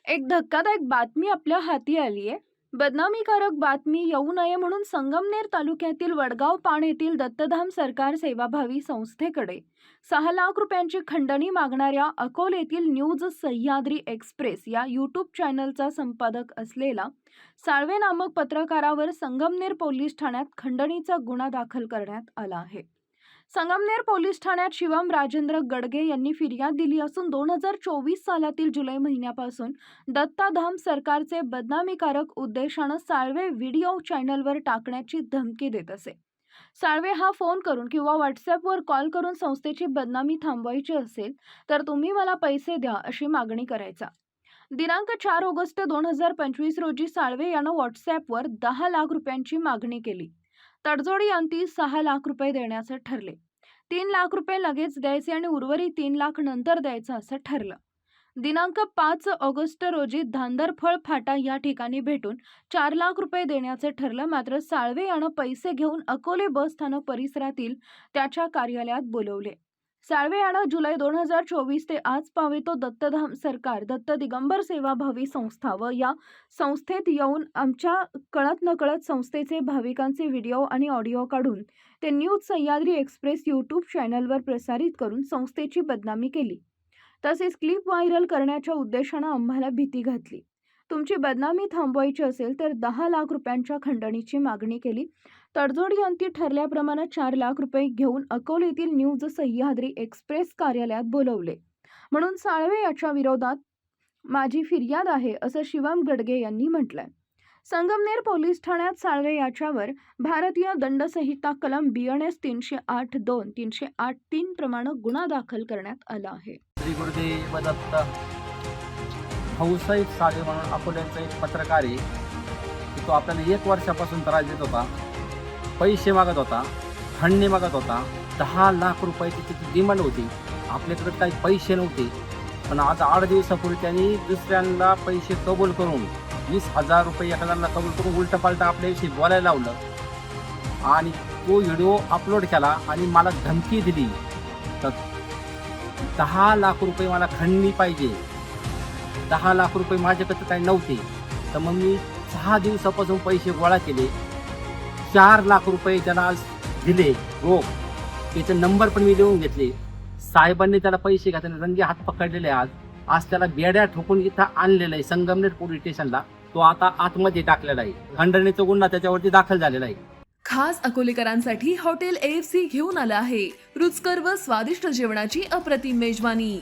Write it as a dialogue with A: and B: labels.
A: एक धक्कादायक बातमी आपल्या हाती आली आहे. बदनामीकारक बातमी येऊ नये म्हणून संगमनेर तालुक्यातील वडगाव पाण येथील दत्तधाम सरकार सेवाभावी संस्थेकडे 6 लाख रुपयांची खंडणी मागणाऱ्या अकोलेतील न्यूज सह्याद्री एक्सप्रेस या यूट्यूब चॅनलचा संपादक असलेला साळवे नामक पत्रकारावर संगमनेर पोलीस ठाण्यात खंडणीचा गुन्हा दाखल करण्यात आला आहे. संगमनेर पोलीस ठाण्यात शिवम राजेंद्र गडगे यांनी फिर्याद दिली असून 2024 सालातील जुलै महिन्यापासून दत्तधाम सरकारचे बदनामीकारक उद्देशाने साळवे व्हिडिओ चॅनलवर टाकण्याची धमकी देत असे. साळवे हा फोन करून किंवा व्हॉट्सअपवर कॉल करून संस्थेची बदनामी थांबवायची असेल तर तुम्ही मला पैसे द्या अशी मागणी करायचा. दिनांक 4 ऑगस्ट 2025 रोजी साळवे यानं व्हॉट्सअपवर 10 लाख रुपयांची मागणी केली. तडजोडी अंती 6 लाख रुपये देण्याचे ठरले. 3 लाख रुपये लगेच द्यायचे आणि उर्वरित 3 लाख नंतर द्यायचं असं ठरलं. दिनांक 5 ऑगस्ट रोजी धांदरफळ फाटा या ठिकाणी भेटून 4 लाख रुपये देण्याचे ठरलं. मात्र साळवे यानं पैसे घेऊन अकोले बस स्थानक परिसरातील त्याच्या कार्यालयात बोलवले. साळवे यानं जुलै 2024 ते आज पावेतो दत्तधाम सरकार दत्त दिगंबर सेवाभावी संस्था व या संस्थेत येऊन आमच्या कळत नकळत संस्थेचे भाविकांचे व्हिडिओ आणि ऑडिओ काढून ते न्यूज सह्याद्री एक्सप्रेस यूट्यूब चॅनलवर प्रसारित करून संस्थेची बदनामी केली. तसेच क्लिप व्हायरल करण्याच्या उद्देशाने आम्हाला भीती घातली. तुमची बदनामी थांबवायची असेल तर 10 लाख रुपयांच्या खंडणीची मागणी केली. तडजोडी अंती ठरल्याप्रमाणे 4 लाख रुपये घेऊन अकोलेतील न्यूज सह्याद्री एक्सप्रेस कार्यालयात बोलवले. म्हणून साळवे याच्या विरोधात माझी फिर्याद आहे असं शिवम गडगे यांनी म्हटलंय. संगमनेर पोलीस ठाण्यात साळवे याच्यावर भारतीय दंडसंहिता कलम BNS 308(2), 308(3) प्रमाणे गुन्हा दाखल करण्यात आला आहे.
B: श्री गुरुदेव दत्त. भाऊसाहेब साळवे म्हणून अकोल्याचा एक पत्रकार आहे की तो आपल्याला 1 वर्षापासून त्रास देत होता, पैसे मागत होता, खंडणी मागत होता. 10 लाख रुपयाची त्याची डिमांड होती. आपल्याकडे काही पैसे नव्हते, पण आज 8 दिवसापूर्वी त्यांनी दुसऱ्यांना पैसे कबूल करून 20,000 रुपये एखाद्याला कबूल करून उलटपालटा आपल्याविषयी बोलायला लावलं आणि तो व्हिडिओ अपलोड केला आणि मला धमकी दिली तर 10 लाख रुपये मला खंडणी पाहिजे. 10 लाख रुपये माझ्याकडे काही नव्हते, तर मग मी 6 दिवसापासून पैसे गोळा केले. 4 लाख रुपये त्याला आज दिले रोख. त्याचे नंबर पण मी लिहून घेतले. साहेबांनी त्याला पैसे घातले, रंगे हात पकडलेले. आज त्याला बेड्या ठोकून इथं आणलेलं आहे संगमनेर पोलीस स्टेशनला. तो आता आतमध्ये टाकलेला आहे. खंडणीचा गुन्हा त्याच्यावरती दाखल झालेला आहे.
C: खास अकोलेकरांसाठी हॉटेल AFC घेऊन आलं आहे रुचकर व स्वादिष्ट जेवणाची अप्रतिम मेजवानी.